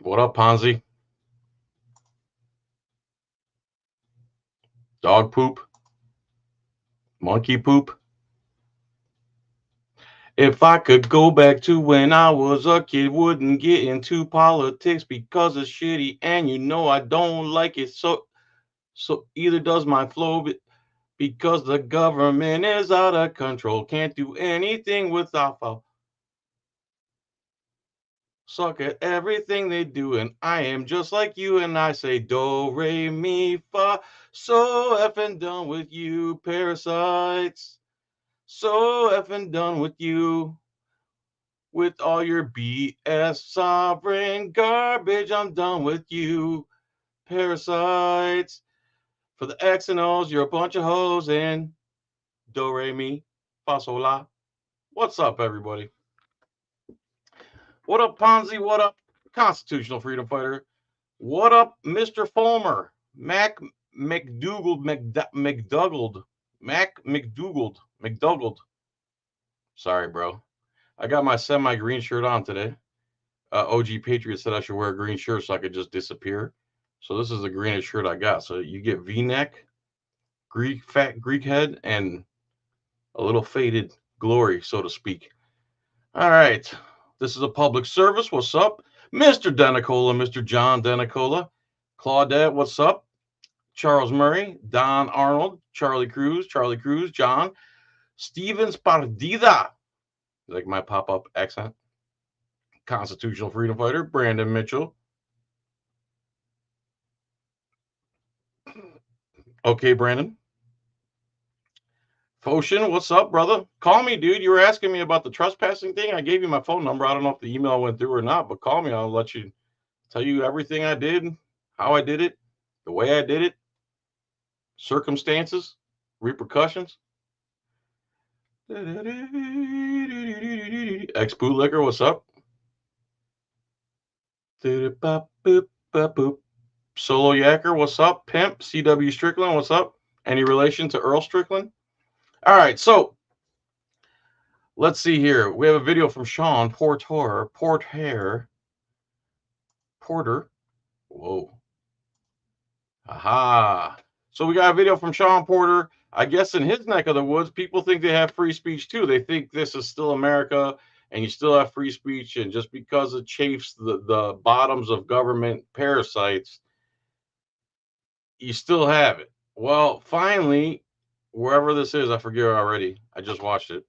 What up, Ponzi? Dog poop? Monkey poop? If I could go back to when I was a kid, wouldn't get into politics because it's shitty, and you know I don't like it. So either does my flow, because the government is out of control. Can't do anything without foul. Suck at everything they do, and I am just like you, and I say do, re, mi, fa. So effing done with you, parasites. So effing done with you. With all your BS sovereign garbage, I'm done with you, parasites. For the X and O's, you're a bunch of hoes, and do, re, mi, fa, sol, la. What's up, everybody? What up, Ponzi? What up, Constitutional Freedom Fighter? What up, Mr. Fulmer? Mac McDougald. Sorry, bro. I got my semi-green shirt on today. OG Patriot said I should wear a green shirt so I could just disappear. So this is the greenest shirt I got. So you get V-neck, fat Greek head, and a little faded glory, so to speak. All right. This is a public service. What's up? Mr. Denicola, Mr. John Denicola. Claudette, what's up? Charles Murray, Don Arnold, Charlie Cruz, John. Stevens Pardida. Like my pop-up accent. Constitutional Freedom Fighter, Brandon Mitchell. Okay, Brandon. Foshin, what's up, brother? Call me, dude. You were asking me about the trespassing thing. I gave you my phone number. I don't know if the email went through or not, but call me. I'll let you tell you everything I did, how I did it, the way I did it, circumstances, repercussions. Ex Bootlicker, what's up? Solo Yacker, what's up? Pimp, CW Strickland, what's up? Any relation to Earl Strickland? All right, so let's see here. We have a video from Sean Porter. Whoa. Aha. So we got a video from Sean Porter. I guess in his neck of the woods, people think they have free speech too. They think this is still America and you still have free speech. And just because it chafes the bottoms of government parasites, you still have it. Well, finally, wherever this is, I forget already. I just watched it.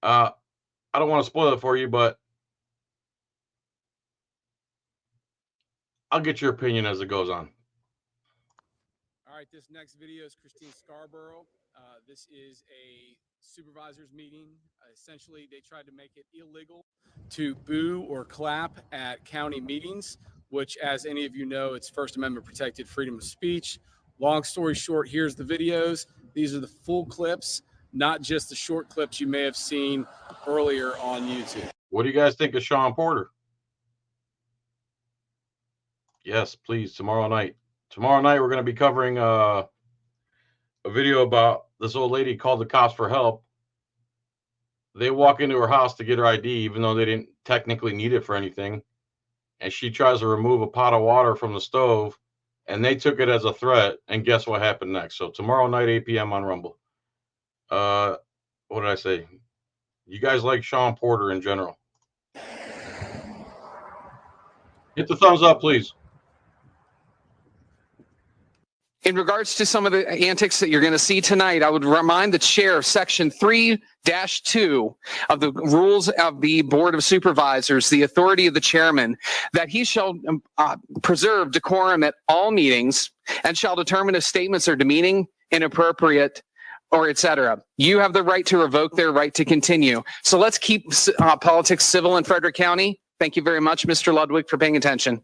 I don't want to spoil it for you, but I'll get your opinion as it goes on. All right, this next video is Christine Scarborough. This is a supervisors meeting. Essentially, they tried to make it illegal to boo or clap at county meetings, which, as any of you know, it's First Amendment protected freedom of speech. Long story short, here's the videos. These are the full clips, not just the short clips you may have seen earlier on YouTube. What do you guys think of Sean Porter? Yes, please, tomorrow night. Tomorrow night, we're going to be covering a video about this old lady called the cops for help. They walk into her house to get her ID, even though they didn't technically need it for anything. And she tries to remove a pot of water from the stove, and they took it as a threat. And guess what happened next? So tomorrow night, 8 p.m. on Rumble. What did I say? You guys like Sean Porter in general? Hit the thumbs up, please. In regards to some of the antics that you're going to see tonight, I would remind the chair of Section 3-2 of the rules of the Board of Supervisors, the authority of the chairman, that he shall preserve decorum at all meetings and shall determine if statements are demeaning, inappropriate, or etc. You have the right to revoke their right to continue. So let's keep politics civil in Frederick County. Thank you very much, Mr. Ludwig, for paying attention.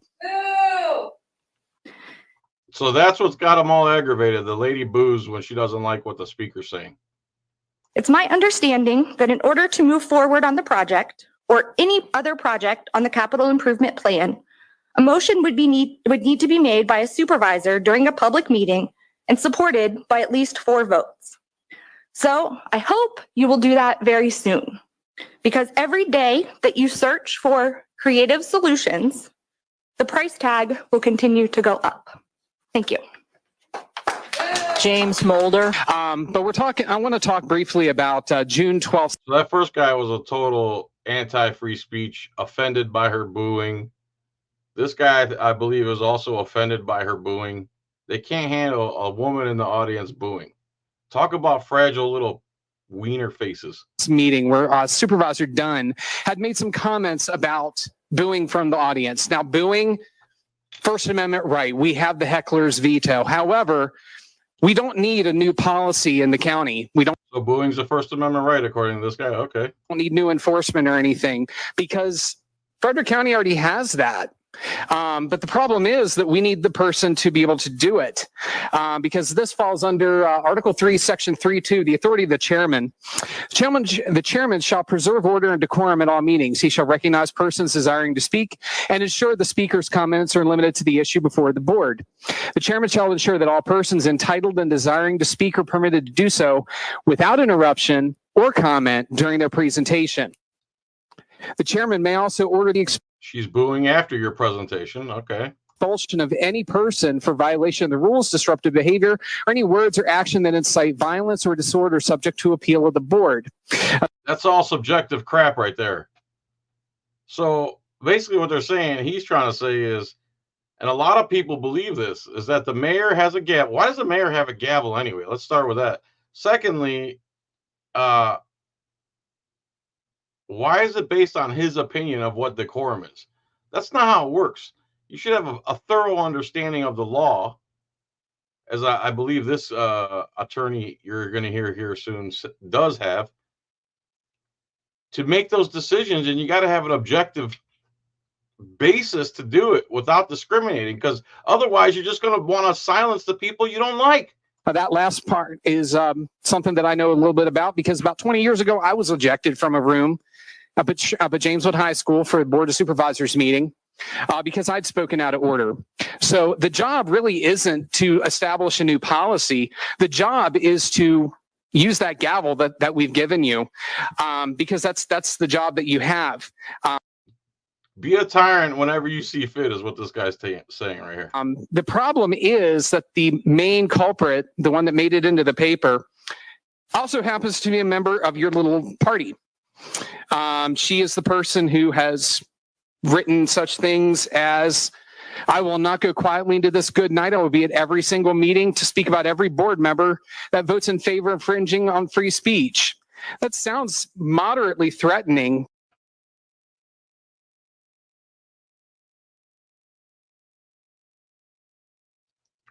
So that's what's got them all aggravated. The lady boos when she doesn't like what the speaker's saying. It's my understanding that in order to move forward on the project or any other project on the capital improvement plan, a motion would need to be made by a supervisor during a public meeting and supported by at least 4 votes. So I hope you will do that very soon, because every day that you search for creative solutions the price tag will continue to go up. Thank you. James Mulder. But I want to talk briefly about June 12th. So that first guy was a total anti-free speech, offended by her booing. This guy, I believe, is also offended by her booing. They can't handle a woman in the audience booing. Talk about fragile little wiener faces. Meeting where Supervisor Dunn had made some comments about booing from the audience. Now, booing, First Amendment right. We have the heckler's veto. However, we don't need a new policy in the county. We don't So booing's a First Amendment right, according to this guy. Okay. need new enforcement or anything because Frederick County already has that. But the problem is that we need the person to be able to do it because this falls under Article 3, Section 3.2, the authority of the chairman. The chairman shall preserve order and decorum at all meetings. He shall recognize persons desiring to speak and ensure the speaker's comments are limited to the issue before the board. The chairman shall ensure that all persons entitled and desiring to speak are permitted to do so without interruption or comment during their presentation. The chairman may also order the She's booing after your presentation. Okay. expulsion of any person for violation of the rules, disruptive behavior, or any words or action that incite violence or disorder subject to appeal of the board. That's all subjective crap right there. So basically what they're saying, he's trying to say is, and a lot of people believe this, is that the mayor has a gavel. Why does the mayor have a gavel anyway? Let's start with that. Secondly, why is it based on his opinion of what decorum is? That's not how it works. You should have a thorough understanding of the law, as I believe this attorney you're going to hear here soon does have, to make those decisions. And you got to have an objective basis to do it without discriminating, because otherwise you're just going to want to silence the people you don't like. That last part is something that I know a little bit about because about 20 years ago, I was ejected from a room up at Jameswood High School for a Board of Supervisors meeting because I'd spoken out of order. So the job really isn't to establish a new policy. The job is to use that gavel that we've given you because that's the job that you have. Be a tyrant whenever you see fit is what this guy's saying right here. The problem is that the main culprit, the one that made it into the paper, also happens to be a member of your little party. She is the person who has written such things as, I will not go quietly into this good night. I will be at every single meeting to speak about every board member that votes in favor of infringing on free speech. That sounds moderately threatening.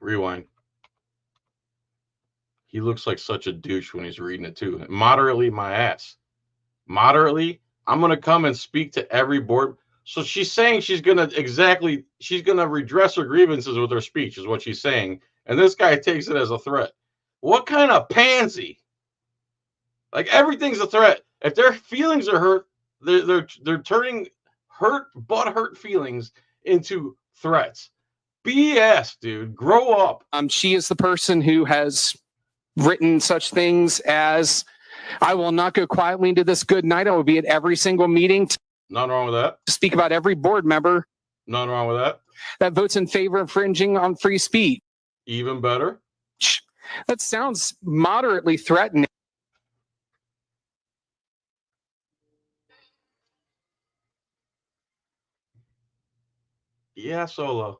Rewind. He looks like such a douche when he's reading it too. Moderately my ass. Moderately, I'm going to come and speak to every board. So she's saying she's going to redress her grievances with her speech is what she's saying. And this guy takes it as a threat. What kind of pansy? Like everything's a threat. If their feelings are hurt, they're turning hurt feelings into threats. BS, dude. Grow up. She is the person who has written such things as, I will not go quietly into this good night. I will be at every single meeting to Nothing wrong with that. speak about every board member Nothing wrong with that. that votes in favor of infringing on free speech. Even better. That sounds moderately threatening. Yeah, Solo.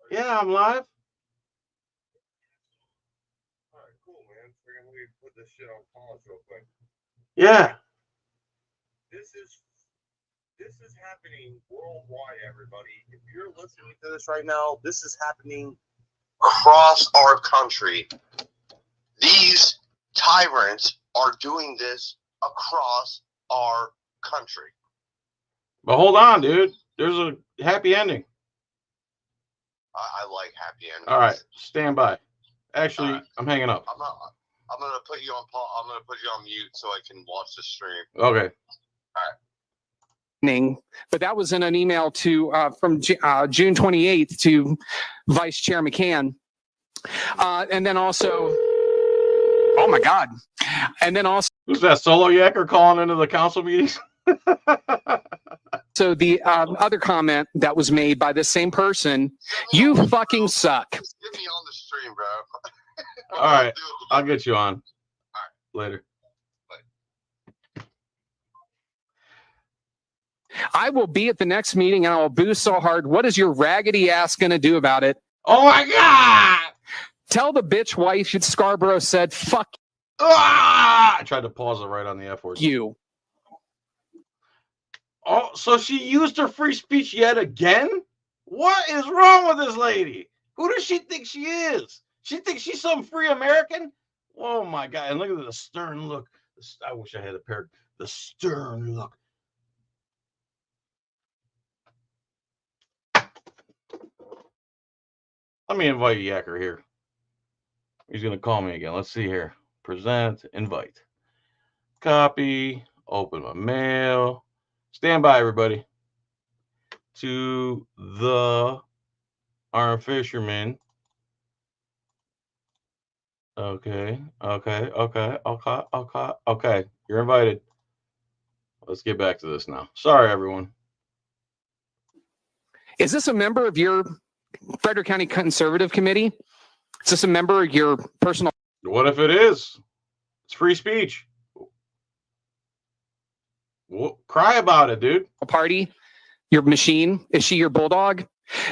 Yeah, I'm live. All right, cool, man. We're gonna put this shit on pause real quick. Yeah. This is happening worldwide, everybody. If you're listening to this right now, this is happening across our country. These tyrants are doing this across our country. But hold on, dude. There's a happy ending. I like happy endings. All right, stand by. Actually, right. I'm hanging up. I'm gonna put you on pause. I'm gonna put you on mute so I can watch the stream. Okay. But that was in an email to from June 28th to Vice Chair McCann. And then also, oh my God. And then also, Who's that, Solo Yacker calling into the council meetings? So the other comment that was made by this same person, you fucking suck. Just get me on the stream, bro. All right, I'll get you on. Later. I will be at the next meeting and I will boo so hard. What is your raggedy ass going to do about it? Oh my God! Tell the bitch wife at Scarborough said, fuck I tried to pause it right on the F word. you. Oh, so she used her free speech yet again? What is wrong with this lady? Who does she think she is? She thinks she's some free American? Oh my God. And look at the stern look. I wish I had a pair. The stern look. Let me invite Yacker here. He's going to call me again. Let's see here. Present, invite. Copy, open my mail. Stand by, everybody. To the Armed Fisherman. Okay. You're invited. Let's get back to this now. Sorry, everyone. Is this a member of your Frederick County Conservative Committee? Is this a member of your personal What if it is? It's free speech. Well, cry about it, dude. party? Your machine? Is she your bulldog?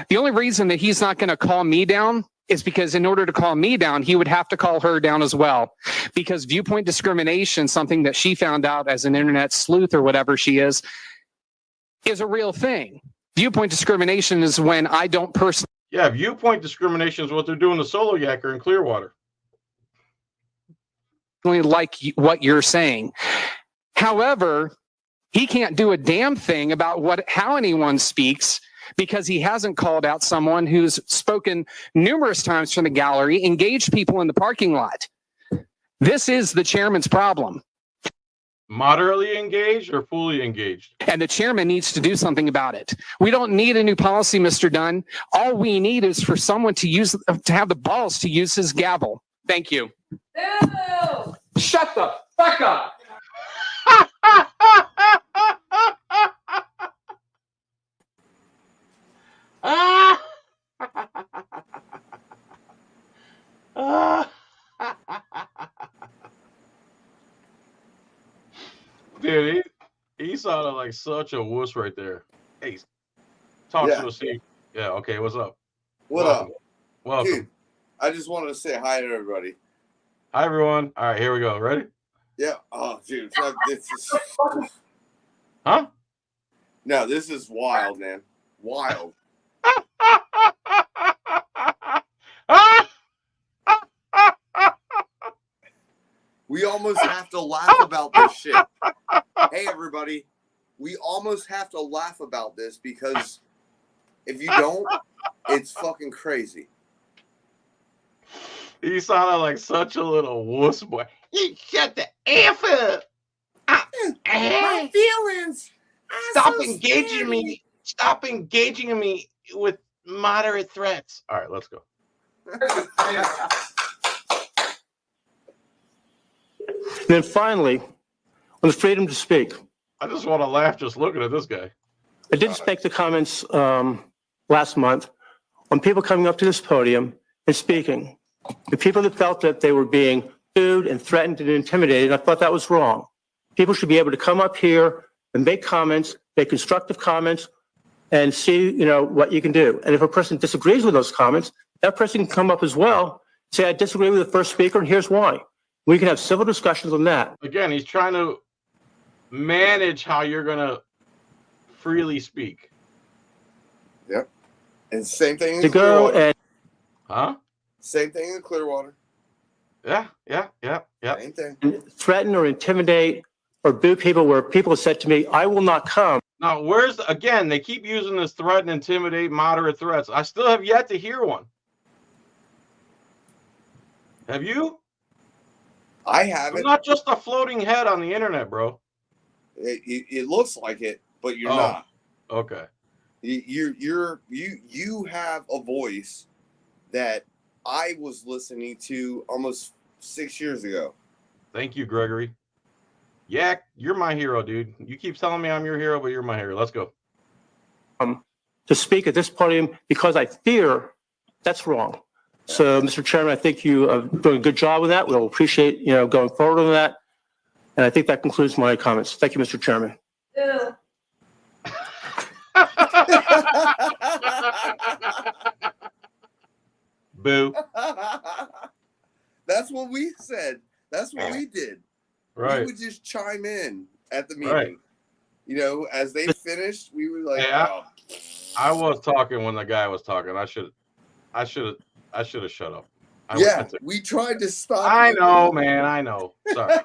The only reason that he's not going to call me down is because in order to call me down, he would have to call her down as well. Because viewpoint discrimination, something that she found out as an internet sleuth or whatever she is a real thing. Viewpoint discrimination is when I don't personally Yeah, viewpoint discrimination is what they're doing to Solo Yacker in Clearwater. like what you're saying. However, he can't do a damn thing about how anyone speaks because he hasn't called out someone who's spoken numerous times from the gallery, engaged people in the parking lot. This is the chairman's problem. Moderately engaged or fully engaged? And the chairman needs to do something about it. We don't need a new policy, Mr. Dunn. All we need is for someone to have the balls to use his gavel. Thank you. Ew. Shut the fuck up. Dude, he sounded like such a wuss right there. Hey, talk to us, Steve. Yeah, okay, what's up? Welcome. Welcome. Dude, I just wanted to say hi to everybody. Hi, everyone. All right, here we go. Ready? Yeah. Oh, dude. This is... Huh? No, this is wild, man. Wild. We almost have to laugh about this shit. Hey, everybody. We almost have to laugh about this because if you don't, it's fucking crazy. He sounded like such a little wuss boy. You shut the F up. My feelings. Stop engaging me. Stop engaging me with moderate threats. All right, let's go. And then finally, on the freedom to speak. I just want to laugh just looking at this guy. I did make the comments last month on people coming up to this podium and speaking. The people that felt that they were being booed and threatened and intimidated, I thought that was wrong. People should be able to come up here and make comments, make constructive comments, and see, what you can do. And if a person disagrees with those comments, that person can come up as well, say, I disagree with the first speaker, and here's why. We can have civil discussions on that. Again, he's trying to manage how you're going to freely speak. Yep. And same thing in To go Clearwater. and Huh? Same thing in Clearwater. Yeah. Same thing. threaten or intimidate or boo people where people have said to me, I will not come. Now, again, they keep using this threat, intimidate, moderate threats. I still have yet to hear one. Have you? I I'm haven't. not just a floating head on the internet, bro. It looks like it, but you're Oh. not. Okay. You have a voice that I was listening to almost 6 years ago. Thank you, Gregory. Yeah, you're my hero, dude. You keep telling me I'm your hero, but you're my hero. Let's go. to speak at this podium because I fear that's wrong. So, Mr. Chairman, I think you are doing a good job with that. We'll appreciate, going forward on that. And I think that concludes my comments. Thank you, Mr. Chairman. Boo. That's what we said. That's what we did. Right. We would just chime in at the meeting. Right. As they finished, we were like, Hey, I was talking when the guy was talking. I should have shut up. We tried to stop. I know, man. I know. Sorry.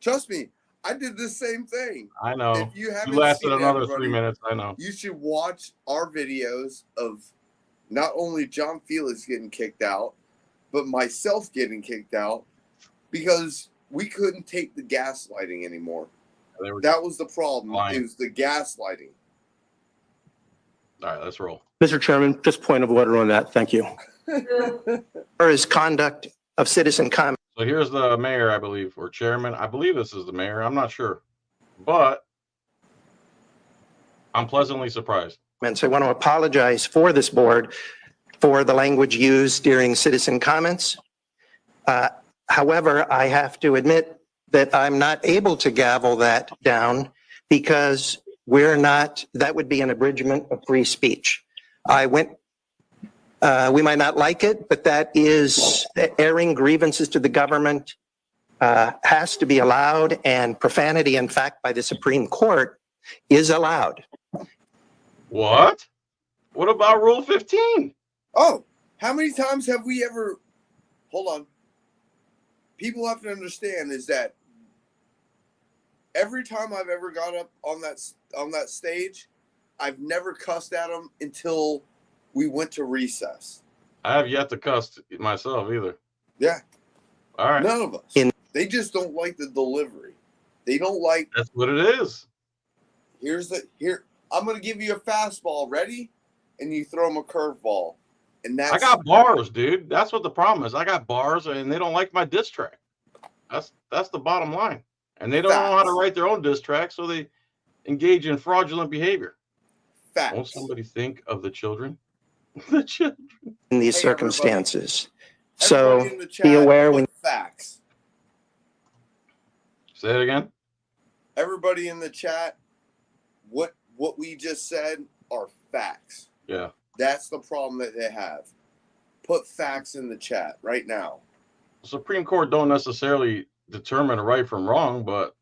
Trust me, I did the same thing. I know. If you haven't lasted seen another everybody, 3 minutes. I know. You should watch our videos of not only JohnFilax getting kicked out, but myself getting kicked out because we couldn't take the gaslighting anymore. That was the problem. It was the gaslighting. All right, let's roll. Mr. Chairman, just point of order on that. Thank you. Or his conduct of citizen comment. So here's the mayor, I believe, or chairman. I believe this is the mayor. I'm not sure, but I'm pleasantly surprised. I want to apologize for this board for the language used during citizen comments. However, I have to admit that I'm not able to gavel that down because that would be an abridgment of free speech. We might not like it, but that is airing grievances to the government has to be allowed, and profanity, in fact, by the Supreme Court is allowed. What? What about Rule 15? Oh, how many times have we ever... Hold on. People have to understand is that every time I've ever got up on that stage, I've never cussed at them until we went to recess. I have yet to cuss myself either. Yeah. All right. None of us. They just don't like the delivery. They don't like... That's what it is. I'm going to give you a fastball. Ready? And you throw them a curveball. And that's... I got bars, dude. That's what the problem is. I got bars, and they don't like my diss track. That's the bottom line. And they don't know how to write their own diss track, so they engage in fraudulent behavior. Facts. Won't somebody think of the children? The children. In these circumstances. So be aware when... Facts. Say it again. Everybody in the chat, what we just said are facts. Yeah. That's the problem that they have. Put facts in the chat right now. The Supreme Court don't necessarily determine right from wrong, but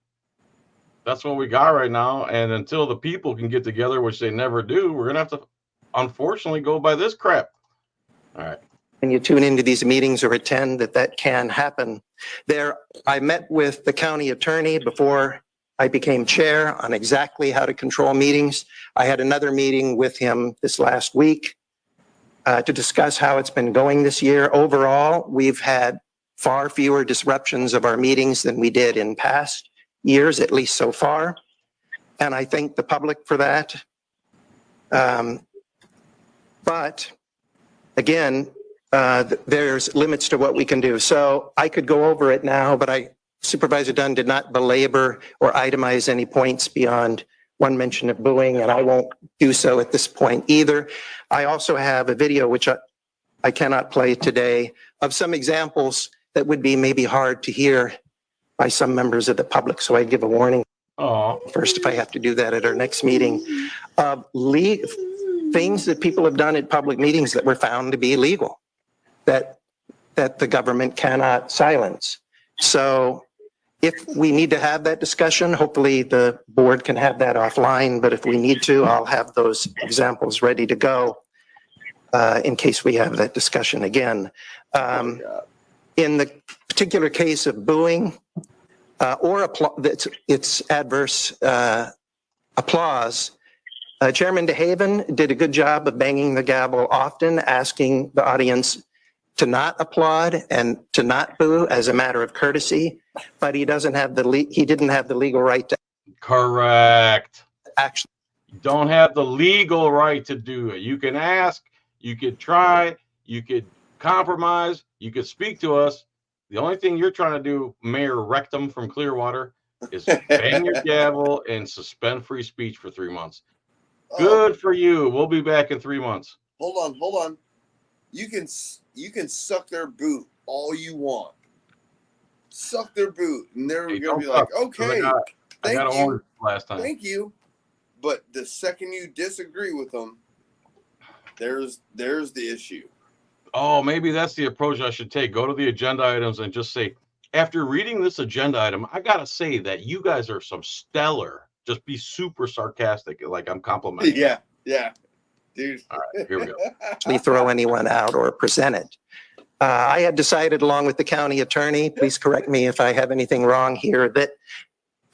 that's what we got right now. And until the people can get together, which they never do, we're going to have to, unfortunately, go by this crap. All right. When you tune into these meetings or attend, that can happen. I met with the county attorney before I became chair on exactly how to control meetings. I had another meeting with him this last week to discuss how it's been going this year. Overall, we've had far fewer disruptions of our meetings than we did in past years, at least so far. And I thank the public for that. But again, there's limits to what we can do. So I could go over it now, but Supervisor Dunn did not belabor or itemize any points beyond one mention of booing, and I won't do so at this point either. I also have a video, which I cannot play today, of some examples that would be maybe hard to hear by some members of the public. So I give a warning first if I have to do that at our next meeting. Things that people have done at public meetings that were found to be illegal, that the government cannot silence. So if we need to have that discussion, hopefully the board can have that offline. But if we need to, I'll have those examples ready to go in case we have that discussion again. In the particular case of booing or it's adverse applause, Chairman DeHaven did a good job of banging the gavel often, asking the audience to not applaud and to not boo as a matter of courtesy, but he didn't have the legal right to. Correct. Actually, you don't have the legal right to do it. You can ask, you could try, you could compromise, you could speak to us. The only thing you're trying to do, Mayor Rector from Clearwater, is bang your gavel and suspend free speech for 3 months. Good for you. We'll be back in 3 months. Hold on. You can suck their boot all you want. Suck their boot, and they're Hey, gonna be don't like, suck, 'cause okay, I got thank you, orange last time. thank you. But the second you disagree with them, there's the issue. Oh, maybe that's the approach I should take. Go to the agenda items and just say, after reading this agenda item, I gotta say that you guys are some stellar. Just be super sarcastic, like I'm complimenting. Yeah, dude. All right, here we go. Actually throw anyone out or present it. I had decided, along with the county attorney, please correct me if I have anything wrong here, that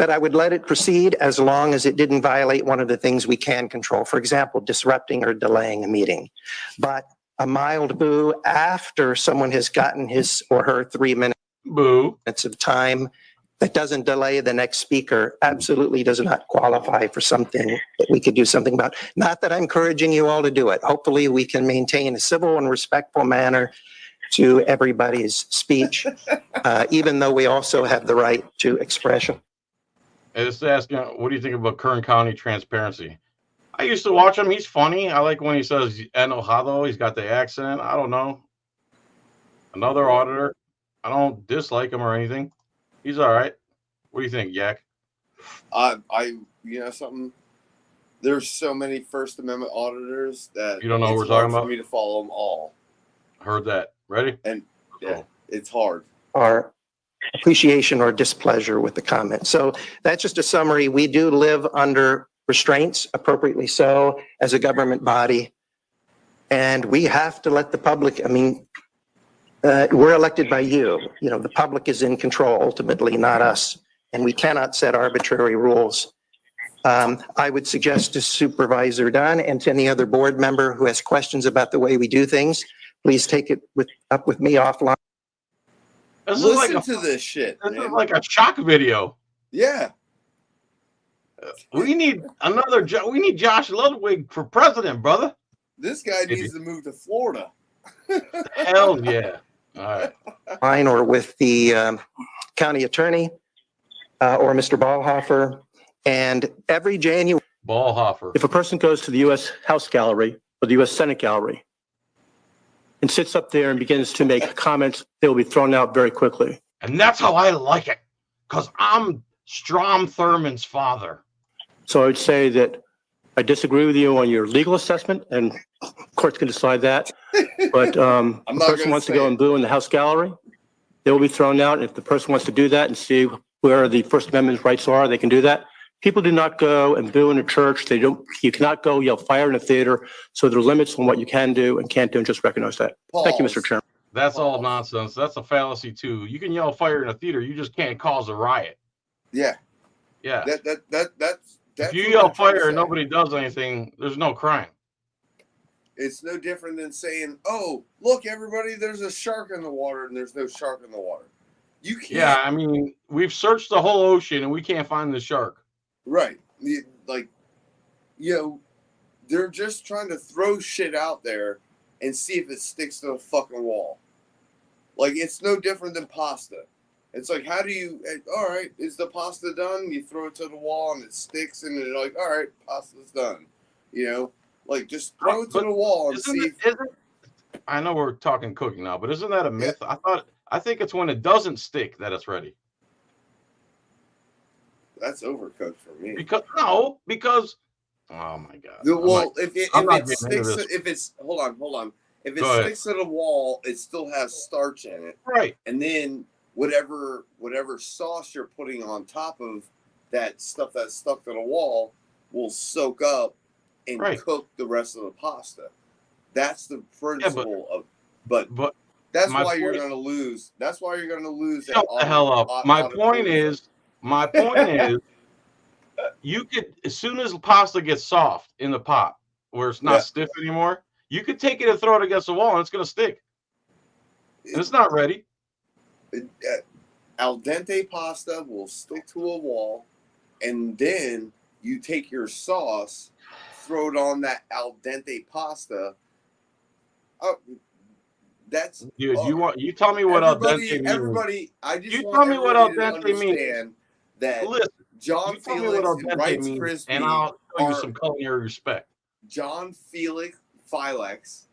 I would let it proceed as long as it didn't violate one of the things we can control. For example, disrupting or delaying a meeting. But a mild boo after someone has gotten his or her 3 minutes Boo. of time that doesn't delay the next speaker absolutely does not qualify for something that we could do something about. Not that I'm encouraging you all to do it. Hopefully we can maintain a civil and respectful manner to everybody's speech, even though we also have the right to expression. And it's asking, what do you think about Kern County transparency? I used to watch him. He's funny. I like when he says enojado. He's got the accent. I don't know. Another auditor. I don't dislike him or anything. He's all right. What do you think, Yak? You know something? There's so many First Amendment auditors that You don't know what we're it's hard talking about? for me to follow them all. Heard that. Ready? And yeah, Cool. it's hard. Our appreciation or displeasure with the comment. So that's just a summary. We do live under restraints, appropriately so, as a government body. And we have to let the public, we're elected by you. You know, the public is in control ultimately, not us. And we cannot set arbitrary rules. I would suggest to Supervisor Dunn and to any other board member who has questions about the way we do things, please take it up with me offline. Listen to this shit. This man. is like a shock video. Yeah. We need we need Josh Ludwig for president, brother. This guy needs to move to Florida. Hell yeah. All right. Fine, or with the county attorney or Mr. Ballhofer. And every January, Ballhofer. If a person goes to the U.S. House Gallery or the U.S. Senate Gallery and sits up there and begins to make comments, they will be thrown out very quickly. And that's how I like it, because I'm Strom Thurmond's father. So I would say that I disagree with you on your legal assessment, and courts can decide that. But if a person wants to go and boo in the House Gallery, they will be thrown out. And if the person wants to do that and see where the First Amendment rights are, they can do that. People do not go and boo in a church. You cannot go yell fire in a theater. So there are limits on what you can do and can't do, and just recognize that. Thank you, Mr. Chairman. That's all nonsense. That's a fallacy too. You can yell fire in a theater. You just can't cause a riot. Yeah. Yeah. That's if you yell fire and nobody does anything, there's no crime. It's no different than saying, "Oh, look, everybody, there's a shark in the water," and there's no shark in the water. You can't. Yeah, I mean, we've searched the whole ocean and we can't find the shark. Right. They're just trying to throw shit out there and see if it sticks to the fucking wall. Like, it's no different than pasta. It's like, how do you, all right, is the pasta done? You throw it to the wall and it sticks, and you're like, all right, pasta's done. You know, like, just throw it to the wall and see. I know we're talking cooking now, but isn't that a myth? Yeah. I think it's when it doesn't stick that it's ready. That's overcooked for me. Because oh my god. Well, if it's hold on. If it sticks to the wall, it still has starch in it. Right. And then whatever sauce you're putting on top of that stuff that's stuck to the wall will soak up and cook the rest of the pasta. That's the principle but that's why you're going to lose. That's why you're going to lose. Shut the hell up. My point is, you could, as soon as pasta gets soft in the pot, where it's not stiff anymore, you could take it and throw it against the wall, and it's going to stick. And it's not ready. Al dente pasta will stick to a wall, and then you take your sauce, throw it on that al dente pasta. Oh, that's dude. You tell me what al dente means. Everybody, I just tell me what al dente means. that Listen, John you tell me what Felix al and dente Rice means, Crispy and I'll show you are some culinary respect. JohnFilax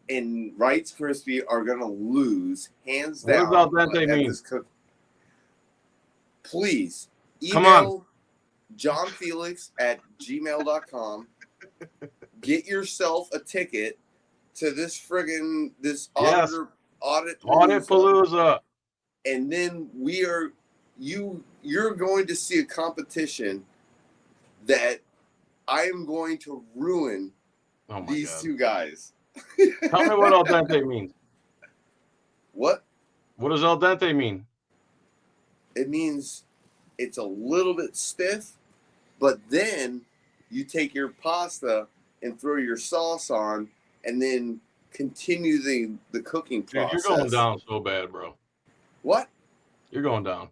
and Rice Crispy are gonna lose hands What down does al dente at mean? this cook. Please Come on. email JohnFelix@gmail.com. Get yourself a ticket to this friggin' this Yes. audit Palooza. and then you're going to see a competition that I am going to ruin Oh my these God. two guys. Tell me what al dente means. What? What does al dente mean? It means it's a little bit stiff, but then you take your pasta and throw your sauce on and then continue the cooking Dude, process. you're going down so bad, bro. What? You're going down.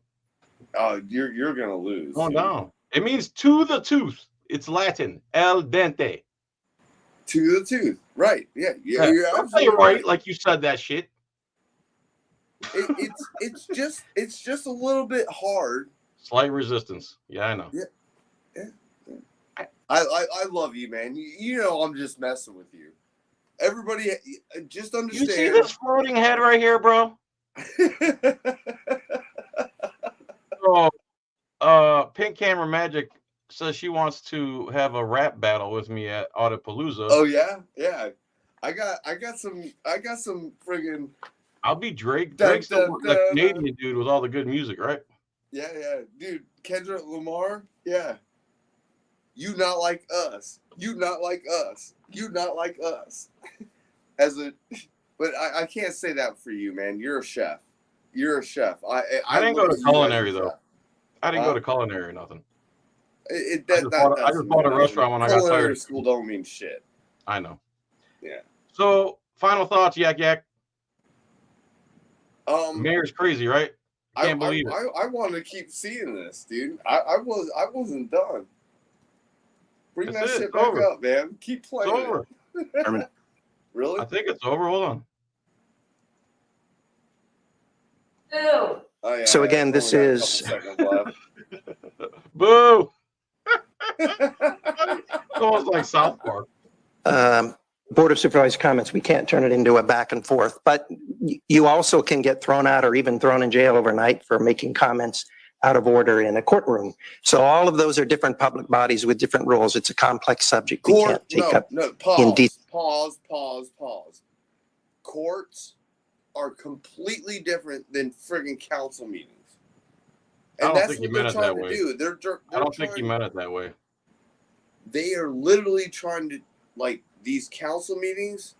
Oh, you're gonna lose. Going dude. down. It means to the tooth. It's Latin. Al dente. To the tooth. Right. Yeah. Yeah. You're Don't say absolutely it right right. like you said that shit. It's just a little bit hard. Slight resistance. Yeah, I know. Yeah. I love you, man. You know I'm just messing with you. Everybody just understand. You see this floating head right here, bro? So, Pink Camera Magic says she wants to have a rap battle with me at Audipalooza. Oh yeah, yeah. I got some friggin' I'll be Drake. Drake's the Canadian dude with all the good music, right? Yeah, dude. Kendrick Lamar, yeah. You not like us. You not like us. You not like us. But I can't say that for you, man. You're a chef. You're a chef. I didn't go to culinary though. I didn't go to culinary or nothing. I just bought a restaurant when I got tired. Culinary school don't mean shit. I know. Yeah. So, final thoughts, Yak Yak. Mayor's crazy, right? Can't believe it. I want to keep seeing this, dude. I wasn't done. Bring that shit back up, man. Keep playing. It's over. Really? I think it's over. Hold on. Oh, yeah, So again, this is Boo. It's almost like South Park. Board of Supervisors comments. We can't turn it into a back and forth, but you also can get thrown out or even thrown in jail overnight for making comments out of order in a courtroom. So all of those are different public bodies with different rules. It's a complex subject. We can't take up in detail. Pause. Courts are completely different than friggin' council meetings. And that's what they're trying to do. I don't think you meant it that way. They are literally trying to, like, these council meetings,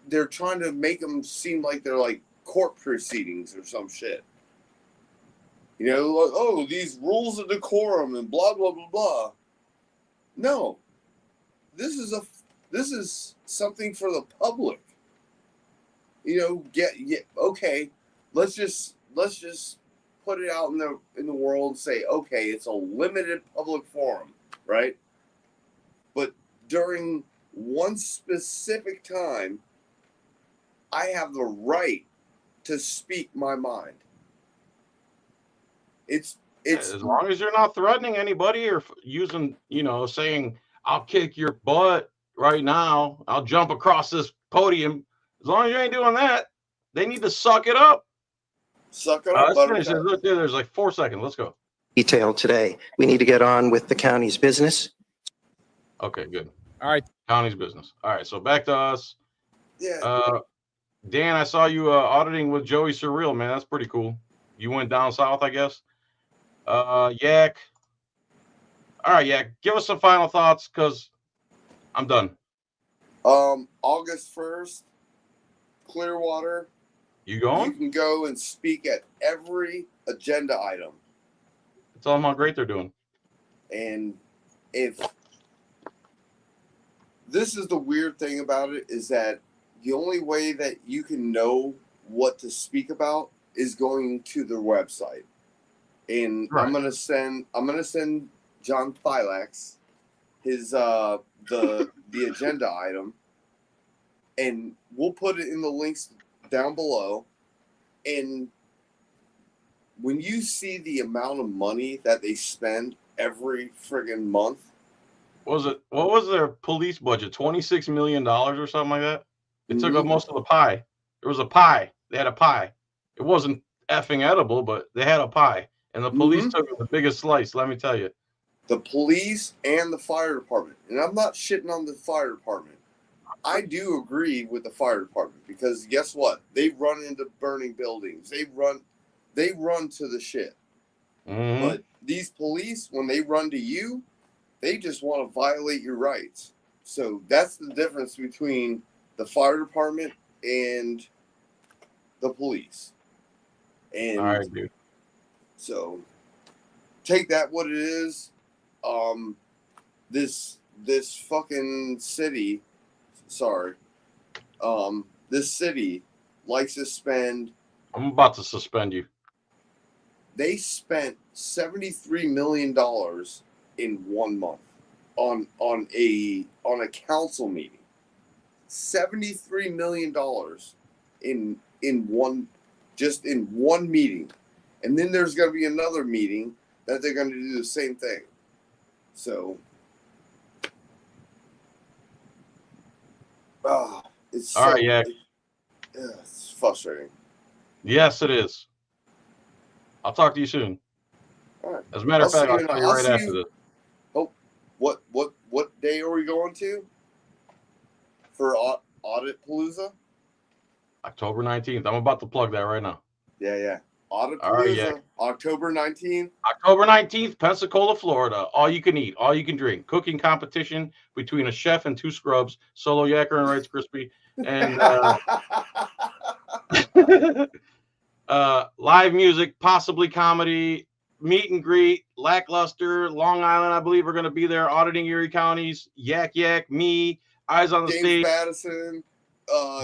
they're trying to make them seem like they're like court proceedings or some shit. You know, like, oh, these rules of decorum and blah blah blah blah. No, this is something for the public. You know, okay. Let's just put it out in the world and say, okay, it's a limited public forum, right? But during one specific time, I have the right to speak my mind. It's as long as you're not threatening anybody or using, saying I'll kick your butt right now, I'll jump across this podium. As long as you ain't doing that, they need to suck it up. Suck it up. Look there, there's like 4 seconds. Let's go. Detail today. We need to get on with the county's business. Okay, good. All right. County's business. All right, so back to us. Yeah. Dan, I saw you auditing with Joey Surreal, man. That's pretty cool. You went down south, I guess. Yak. All right, Yak. Give us some final thoughts, because I'm done. August 1st, Clearwater. You going? You can go and speak at every agenda item. Tell them how great they're doing. And if this is the weird thing about it, is that the only way that you can know what to speak about is going to their website. And right. I'm gonna send JohnFilax his the agenda item, and we'll put it in the links down below. And when you see the amount of money that they spend every friggin' month. What was their police budget? $26 million or something like that? It took up most of the pie. There was a pie. They had a pie. It wasn't effing edible, but they had a pie. And the police took the biggest slice, let me tell you. The police and the fire department. And I'm not shitting on the fire department. I do agree with the fire department because guess what? They run into burning buildings. They run to the shit. But these police, when they run to you, they just want to violate your rights. So that's the difference between the fire department and the police. And all right, dude. So take that what it is. This fucking city, this city likes to spend. I'm about to suspend you. They spent $73 million in 1 month on a council meeting. $73 million in one meeting. And then there's going to be another meeting that they're going to do the same thing. So, it's all right, yeah. It's frustrating. Yes, it is. I'll talk to you soon. All right. As a matter of fact, I'll tell you right after this. Oh, what day are we going to for Audit Palooza? October 19th. I'm about to plug that right now. Yeah. Audit Palooza, All right, yeah. October 19th. October 19th, Pensacola, Florida. All you can eat, all you can drink. Cooking competition between a chef and two scrubs. Solo Yacker and Rice Krispie. And live music, possibly comedy, meet and greet, Lackluster, Long Island, I believe, are going to be there. Auditing Erie counties, Yak, me, Eyes on the Stage.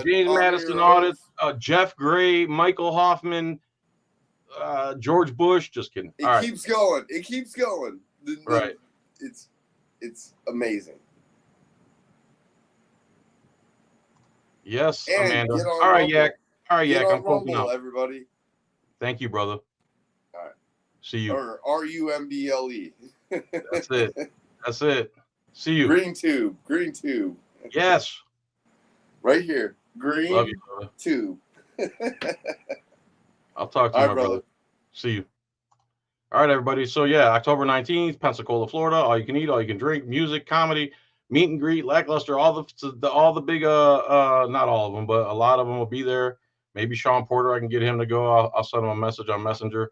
James Madison audits, Jeff Gray, Michael Hoffman, George Bush. Just kidding. It keeps going. Right. It's amazing. Yes, And Amanda. All right, Yak. All right, Yak. I'm closing out. Everybody. Thank you, brother. All right. See you. Or RUMBLE. That's it. That's it. See you. Green tube. Yes. Right here. Green Love you, brother. tube. I'll talk to you, my brother. See you. All right, everybody. So, yeah, October 19th, Pensacola, Florida. All you can eat, all you can drink, music, comedy, meet and greet, Lackluster, all the big, not all of them, but a lot of them will be there. Maybe Sean Porter, I can get him to go. I'll send him a message on Messenger.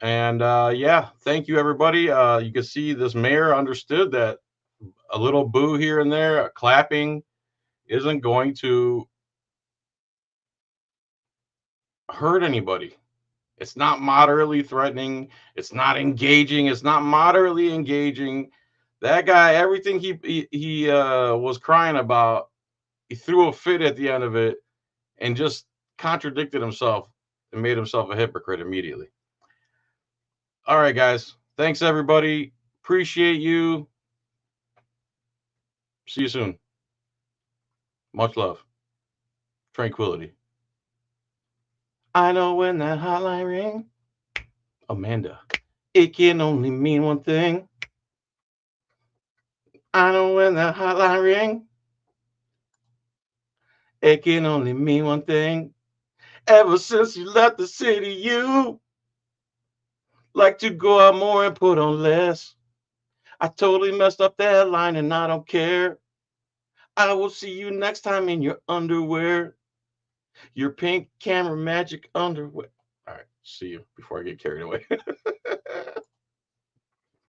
And, yeah, thank you, everybody. You can see this mayor understood that a little boo here and there, clapping isn't going to hurt anybody. It's not moderately threatening. It's not engaging. It's not moderately engaging. That guy, everything he was crying about, he threw a fit at the end of it and just contradicted himself and made himself a hypocrite immediately. All right, guys. Thanks, everybody. Appreciate you. See you soon. Much love. Tranquility. I know when that hotline ring, Amanda, it can only mean one thing. I know when that hotline ring, it can only mean one thing. Ever since you left the city, you like to go out more and put on less. I totally messed up that line and I don't care. I will see you next time in your underwear. Your pink camera magic underwear. All right, see you before I get carried away.